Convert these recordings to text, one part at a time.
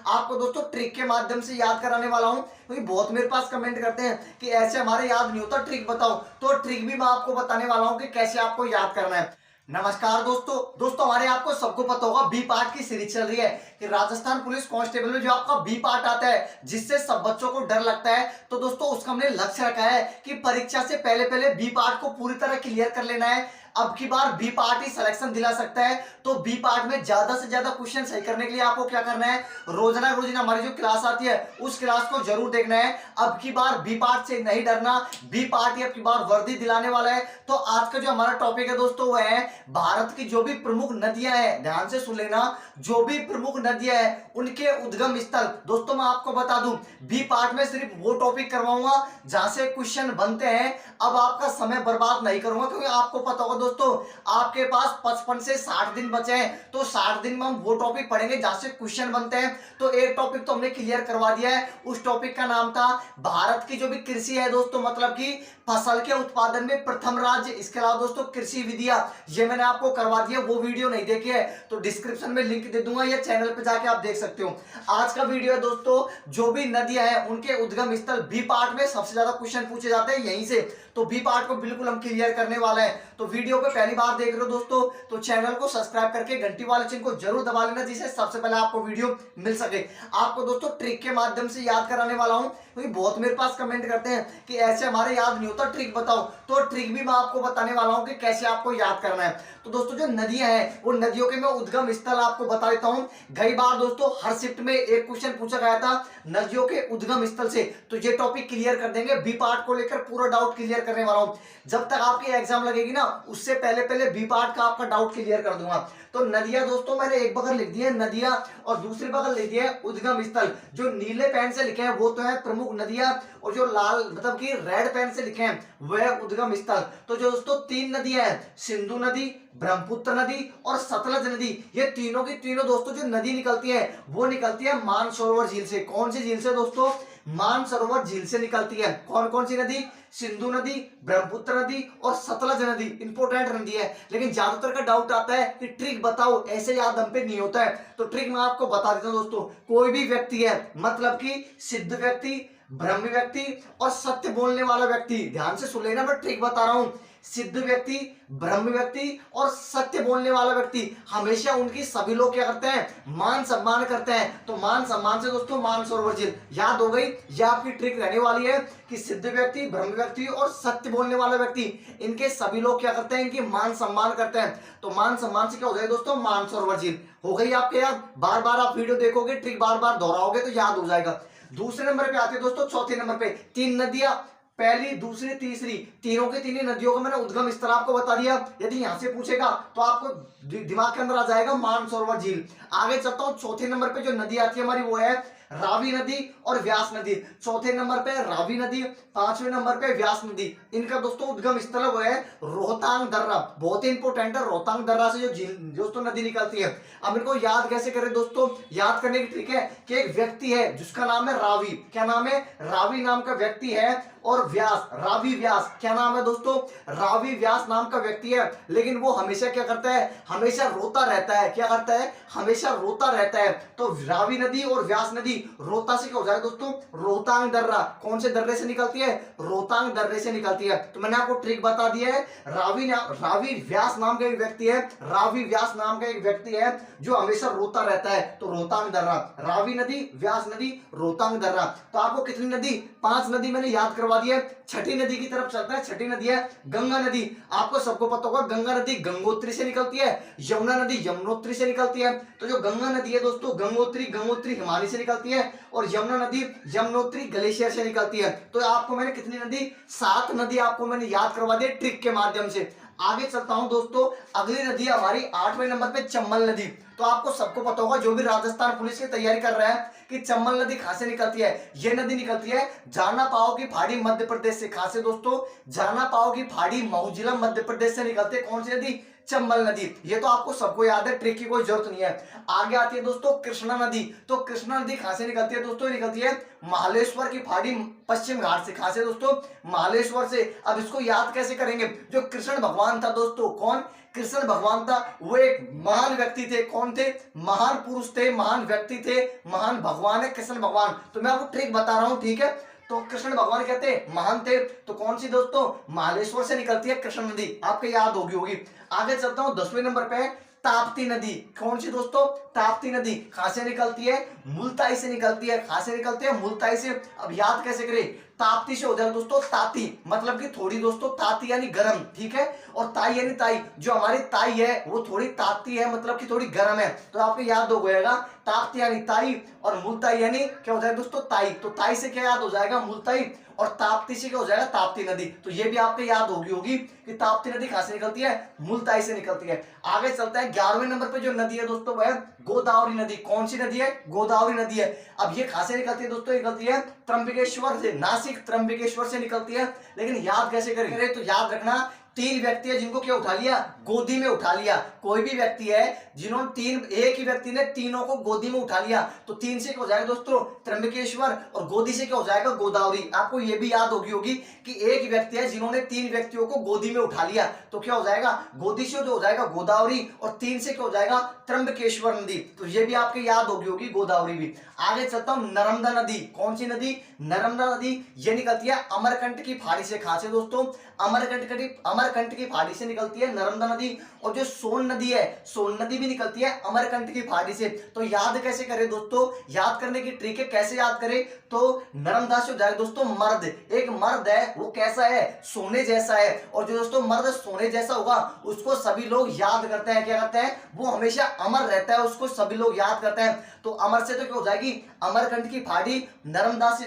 आपको दोस्तों ट्रिक के माध्यम से याद कराने वाला हूं, क्योंकि बहुत मेरे पास कमेंट करते हैं कि ऐसे हमारे याद नहीं होता, ट्रिक बताओ। तो ट्रिक भी मैं आपको बताने वाला हूं कि कैसे आपको याद करना है। नमस्कार दोस्तों हमारे आपको सबको पता होगा बी पार्ट की सीरीज चल रही है कि राजस्थान पुलिस कांस्टेबल में जो आपका बी पार्ट आता है जिससे सब बच्चों को डर लगता है, तो दोस्तों उसका हमने लक्ष्य रखा है कि परीक्षा से पहले पहले बी पार्ट को पूरी तरह क्लियर कर लेना है। अब की बार बी पार्ट ही सिलेक्शन दिला सकता है, तो बी पार्ट में ज्यादा से ज्यादा क्वेश्चन सही करने के लिए आपको क्या करना है, रोजाना रोजाना हमारी जो क्लास आती है उस क्लास को जरूर देखना है। अब की बार बी पार्ट से नहीं डरना, बी पार्ट ही अब की बार वर्दी दिलाने वाला है। तो आज का जो हमारा टॉपिक है दोस्तों वो है भारत की जो भी प्रमुख नदियां हैं, ध्यान से सुन लेना, जो भी प्रमुख नदियां हैं उनके उद्गम स्थल। दोस्तों मैं आपको बता दूं बी पार्ट में सिर्फ वो टॉपिक करवाऊंगा जहां से क्वेश्चन बनते हैं। अब आपका समय बर्बाद नहीं करूंगा, क्योंकि आपको पता होगा दोस्तों आपके पास 55 से 60 दिन बचे हैं, तो 60 दिन में हम वो टॉपिक पढ़ेंगे जहां से क्वेश्चन बनते हैं। तो एक टॉपिक तो हमने क्लियर करवा दिया है, उस टॉपिक का नाम था भारत की जो भी कृषि है दोस्तों, मतलब कि फसल के उत्पादन में प्रथम राज्य। इसके अलावा दोस्तों कृषि विधियां, ये मैंने आपको करवा दिया, वो वीडियो नहीं देखी है तो डिस्क्रिप्शन में लिंक दे दूंगा, या चैनल पे जाके आप देख सकते हो। आज का वीडियो है दोस्तों जो भी नदियां हैं उनके उद्गम स्थल, बी पार्ट में सबसे ज्यादा क्वेश्चन पूछे जाते हैं यहीं से, तो बी पार्ट को बिल्कुल हम क्लियर करने वाले हैं। तो वीडियो को पहली बार देख रहे हो दोस्तों तो चैनल को सब्सक्राइब करके घंटी वाले चिन्ह को जरूर दबा लेना, जिससे सबसे पहले आपको वीडियो मिल सके। आपको दोस्तों ट्रिक के माध्यम से याद कराने वाला हूं, क्योंकि बहुत मेरे पास कमेंट करते हैं कि ऐसे हमारे याद नहीं होता, ट्रिक बताओ। तो ट्रिक भी मैं आपको बताने वाला हूं कि कैसे आपको याद करना है। तो दोस्तों जो नदियां हैं वो नदियों के मैं उद्गम स्थल आपको बता देता हूं। कई बार दोस्तों हर शिफ्ट में एक क्वेश्चन पूछा गया था नदियों के उद्गम स्थल से, तो ये टॉपिक क्लियर कर देंगे। बी पार्ट को लेकर पूरा डाउट क्लियर करने वाला हूं। जब तक आपकी एग्जाम लगेगी ना उससे पहले पहले बी पार्ट का आपका डाउट क्लियर कर दूंगा। तो नदियां दोस्तों मैंने एक बगल लिख दी है नदियां, और दूसरी बगल लिख दिया है उद्गम स्थल। जो नीले पेन से लिखे हैं वो तो है प्रमुख नदियां, और जो लाल मतलब कि रेड पेन से लिखे हैं वह है उद्गम स्थल। तो जो दोस्तों तीन नदियां हैं, सिंधु नदी, ब्रह्मपुत्र नदी और सतलज नदी, ये तीनों की तीनों दोस्तों जो नदी निकलती है वो निकलती है मानसरोवर झील से। कौन सी झील से दोस्तों? मानसरोवर झील से निकलती है। कौन कौन सी नदी? सिंधु नदी, ब्रह्मपुत्र नदी और सतलज नदी। इंपोर्टेंट नदी है, लेकिन ज्यादातर का डाउट आता है कि ट्रिक बताओ, ऐसे याद हम पे नहीं होता है। तो ट्रिक मैं आपको बता देता हूं दोस्तों। कोई भी व्यक्ति है, मतलब कि सिद्ध व्यक्ति, ब्रह्म व्यक्ति और सत्य बोलने वाला व्यक्ति, ध्यान से सुन लेना, मैं ट्रिक बता रहा हूं। सिद्ध व्यक्ति, ब्रह्म व्यक्ति और सत्य बोलने वाला व्यक्ति, हमेशा उनकी सभी लोग क्या करते हैं? मान सम्मान करते हैं। तो मान सम्मान से दोस्तों मानसरोवर झील याद हो गई। यह आपकी ट्रिक रहने वाली है कि सिद्ध व्यक्ति, ब्रह्म व्यक्ति और सत्य बोलने वाला व्यक्ति, इनके सभी लोग क्या करते हैं? इनकी मान सम्मान करते हैं। तो मान सम्मान से क्या हो जाएगा दोस्तों? मानसरोवर झील हो गई आपके याद। बार बार आप वीडियो देखोगे, ट्रिक बार बार दोहराओगे तो याद हो जाएगा। दूसरे नंबर पे आते हैं दोस्तों, चौथे नंबर पे तीन नदियां, पहली, दूसरी, तीसरी, तीनों की तीनों नदियों का मैंने उद्गम स्थल आपको बता दिया। यदि यहां से पूछेगा तो आपको दिमाग के अंदर आ जाएगा मानसरोवर झील। आगे चलता हूं, चौथे नंबर पे जो नदी आती है हमारी वो है रावी नदी और व्यास नदी। चौथे नंबर पे रावी नदी, पांचवें नंबर पे व्यास नदी। इनका दोस्तों उद्गम स्थल वो है रोहतांग दर्रा। बहुत ही इंपोर्टेंट है, रोहतांग दर्रा से जो झील दोस्तों नदी निकलती है। अब इनको याद कैसे करें दोस्तों? याद करने की ट्रिक है कि एक व्यक्ति है जिसका नाम है रावी। क्या नाम है? रावी नाम का व्यक्ति है। और व्यास, रावी व्यास, क्या नाम है दोस्तों? रावी व्यास नाम का व्यक्ति है। लेकिन वो हमेशा क्या करता है? हमेशा रोता रहता है। क्या करता है? हमेशा रोता रहता है। तो रावी नदी और व्यास नदी रोहता से क्या हो जाएगा दोस्तों? रोहतांग दर्रा। कौन से दर्रे से निकलती है? रोहतांग दर्रे से निकलती है। तो मैंने आपको ट्रिक बता दिया है। रावी व्यास नाम का एक व्यक्ति है, रावी व्यास नाम का एक व्यक्ति है जो हमेशा रोता रहता है। तो रोहतांग दर्रा, रावी नदी, व्यास नदी, रोहतांग दर्रा। तो आपको कितनी नदी? 5 नदी मैंने याद करवा दी है। छठी नदी की तरफ चलता है। छठी नदी है गंगा नदी। आपको सबको पता होगा गंगा नदी गंगोत्री से निकलती है, यमुना नदी यमुनोत्री से निकलती है। तो जो गंगा नदी है दोस्तों, गंगोत्री हिमालय से निकलती है, और यमुना नदी यमुनोत्री ग्लेशियर से निकलती है। तो आपको मैंने कितनी नदी? 7 नदी आपको मैंने याद करवा दी ट्रिक के माध्यम से। आगे चलता हूं दोस्तों, अगली नदी हमारी 8वें नंबर पे चंबल नदी। तो आपको सबको पता होगा जो भी राजस्थान पुलिस की तैयारी कर रहा है कि चंबल नदी कहां से निकलती है। ये नदी निकलती है जाना पाओ की फाड़ी मध्य प्रदेश से। कहां से दोस्तों? जाना पाओ की फाड़ी महू जिला मध्य प्रदेश से निकलती है। कौन सी नदी? चंबल नदी। ये तो आपको सबको याद है, ट्रिक की कोई जरूरत नहीं है। आगे आती है दोस्तों कृष्णा नदी। तो कृष्णा नदी कहां से निकलती है दोस्तों? निकलती है महालेश्वर की पहाड़ी पश्चिम घाट से। कहां से दोस्तों? महालेश्वर से। अब इसको याद कैसे करेंगे? जो कृष्ण भगवान था दोस्तों, कौन कृष्ण भगवान था, वो एक महान व्यक्ति थे। कौन थे? महान पुरुष थे, महान व्यक्ति थे, महान भगवान है कृष्ण भगवान। तो मैं आपको ट्रिक बता रहा हूं, ठीक है? तो कृष्ण भगवान कहते हैं महान थे, तो कौन सी दोस्तों? महालेश्वर से निकलती है कृष्ण नदी। आपको याद होगी। आगे चलता हूं, 10वें नंबर पे ताप्ती नदी। कौन सी दोस्तों? ताप्ती नदी। कहां से निकलती है? मुल्ताई से निकलती है। कहां से निकलती है? मुल्ताई से। अब याद कैसे करें? ताप्ती से हो जाए दोस्तों ताती, मतलब कि थोड़ी दोस्तों, ताती यानी गर्म, ठीक है? और ताई यानी ताई, जो हमारी ताई है वो थोड़ी ताती है, मतलब कि थोड़ी गर्म है। तो आपको याद हो गएगा, ताप्ती यानी ताई और मुल्ताई यानी क्या हो जाएगा दोस्तों? ताई। तो ताई से क्या याद हो जाएगा? मुल्ताई। और ताप्ती से क्या हो जाएगा? ताप्ती नदी। तो ये भी आपको याद होगी कि ताप्ती नदी कहां से निकलती है? मुल्ताई से निकलती है। आगे चलता है, 11वें नंबर पे जो नदी है दोस्तों वह है गोदावरी नदी। कौन सी नदी है? गोदावरी नदी है। अब ये कहां से निकलती है दोस्तों? निकलती है त्र्यंबकेश्वर से, नासिक त्र्यंबकेश्वर से निकलती है। लेकिन याद कैसे करेंगे? तो याद रखना, 3 व्यक्ति है जिनको क्या उठा लिया? गोदी में उठा लिया। कोई भी व्यक्ति है जिन्होंने एक ही व्यक्ति ने तीनों को गोदी में उठा लिया, तो 3 से क्या हो जाएगा दोस्तों? त्र्यंबकेश्वर, और गोदी से क्या हो जाएगा? गोदावरी। आपको ये भी याद होगी कि एक व्यक्ति है जिन्होंने 3 व्यक्तियों को गोदी में उठा लिया, तो क्या हो जाएगा? गोदी से जो हो जाएगा गोदावरी, और 3 से क्या हो जाएगा? त्र्यंबकेश्वर नदी। तो ये भी आपके याद होगी गोदावरी भी। आगे चलता हूं, नर्मदा नदी। कौन सी नदी? नर्मदा नदी। ये निकलती है अमरकंटक की पहाड़ी से। कहां से दोस्तों? अमरकंटक की पहाड़ी से निकलती है नर्मदा नदी। और जो सोन नदी है, सोन नदी भी निकलती है अमरकंटक की पहाड़ी से। तो याद कैसे करें दोस्तों? याद करने की ट्रिक है, कैसे याद करें? तो नर्मदा से हो जाएगा दोस्तों मर्द। एक मर्द है, वो कैसा है? सोने जैसा है। और जो दोस्तों मर्द सोने जैसा होगा उसको सभी लोग याद करते हैं। क्या करते हैं? वो हमेशा अमर रहता है, उसको सभी लोग याद करते हैं। तो अमर से तो क्या हो जाएगी? अमरकंटक की पहाड़ी। नर्मदा से,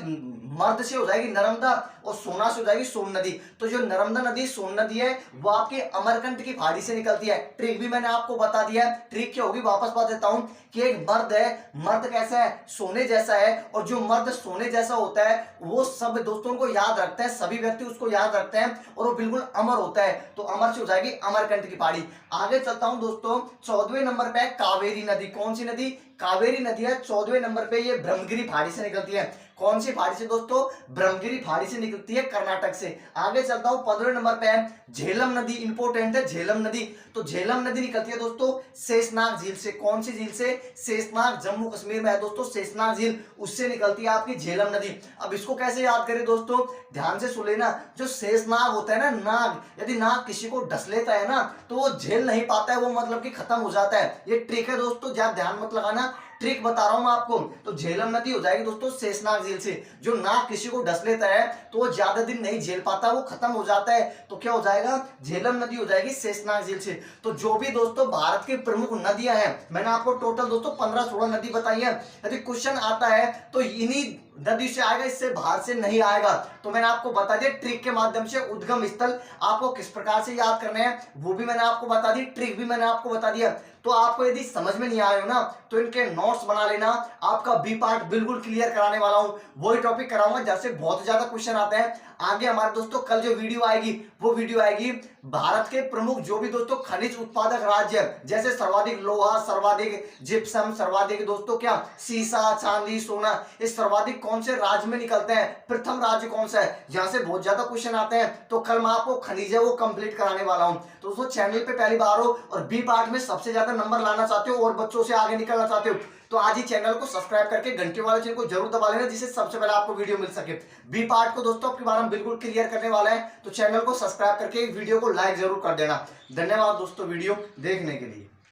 मर्द से हो जाएगी नर्मदा, और सोना से हो जाएगी सोन नदी। तो जो नर्मदा नदी, सोन नदी है, वो आपके अमरकंटक की पहाड़ी से निकलती है। ट्रिक भी मैंने आपको बता दिया है। ट्रिक क्या होगी वापस बता देता हूं कि एक मर्द है, मर्द कैसा है? सोने जैसा है। और जो मर्द सोने जैसा होता है वो सब दोस्तों को याद रखता है, सभी व्यक्ति उसको याद रखते हैं, और वो बिल्कुल अमर होता है। तो अमर से हो जाएगी अमरकंटक की पहाड़ी। आगे चलता हूं दोस्तों, 14वें नंबर पे कावेरी नदी। कौन सी नदी? कावेरी नदी है 14वें नंबर पे। ये ब्रह्मगिरी पहाड़ी से निकलती है। कौन सी पहाड़ी से दोस्तों? ब्रह्मगिरी पहाड़ी से निकलती है, कर्नाटक से। आगे चलता हूं, 15वें नंबर पे है झेलम नदी। इंपोर्टेंट है झेलम नदी। तो झेलम नदी निकलती है दोस्तों शेषनाग झील से। कौन सी झील से? शेषनाग, जम्मू कश्मीर में है दोस्तों शेषनाग झील, उससे निकलती है आपकी झेलम नदी। अब इसको कैसे याद करें दोस्तों? ध्यान से सुन लेना। जो शेषनाग होता है ना, नाग, यदि नाग किसी को डस लेता है ना, तो वो झेल नहीं पाता है, वो मतलब कि खत्म हो जाता है। ये ट्रिक है दोस्तों, ज्यादा ध्यान मत लगाना, ट्रिक बता रहा हूं मैं आपको। तो झेलम नदी हो जाएगी दोस्तों शेषनाग झील से। जो नाग किसी को डस लेता है तो वो ज्यादा दिन नहीं झेल पाता, वो खत्म हो जाता है। तो क्या हो जाएगा? झेलम नदी हो जाएगी शेषनाग झील से। तो जो भी दोस्तों भारत की प्रमुख नदियां हैं, मैंने आपको टोटल दोस्तों 15-16 नदी बताई है। यदि क्वेश्चन आता है तो इन्हीं नदी से आएगा, इससे बाहर से नहीं आएगा। तो मैंने आपको बता दिया ट्रिक के माध्यम से उद्गम स्थल आपको किस प्रकार से याद करने हैं, वो भी मैंने आपको बता दी, ट्रिक भी मैंने आपको बता दिया। तो आपको यदि समझ में नहीं आए हो ना, तो इनके नोट्स बना लेना। आपका बी पार्ट बिल्कुल क्लियर कराने वाला हूं, वही टॉपिक कराऊंगा जैसे बहुत ज्यादा क्वेश्चन आते हैं। आगे हमारे दोस्तों कल जो वीडियो आएगी, वो वीडियो आएगी भारत के प्रमुख जो भी दोस्तों खनिज उत्पादक राज्य है, जैसे सर्वाधिक लोहा, सर्वाधिक जिप्सम, सर्वाधिक दोस्तों क्या सीसा, चांदी, सोना, इस सर्वाधिक कौन से राज्य में निकलते हैं, प्रथम राज्य कौन सा है, यहाँ से बहुत ज्यादा क्वेश्चन आते हैं। तो कल मैं आपको खनिज है वो कंप्लीट कराने वाला हूं। तो दोस्तों चैनल पे पहली बार हो और बी पार्ट में सबसे ज्यादा नंबर लाना चाहते हो और बच्चों से आगे निकलना चाहते हो, तो आज ही चैनल को सब्सक्राइब करके घंटे वाले चिन्ह को जरूर दबा लेना, जिससे सबसे पहले आपको वीडियो मिल सके। बी पार्ट को दोस्तों आपके बारे में बिल्कुल क्लियर करने वाला है, तो चैनल को सब्सक्राइब करके वीडियो को लाइक जरूर कर देना। धन्यवाद दोस्तों वीडियो देखने के लिए।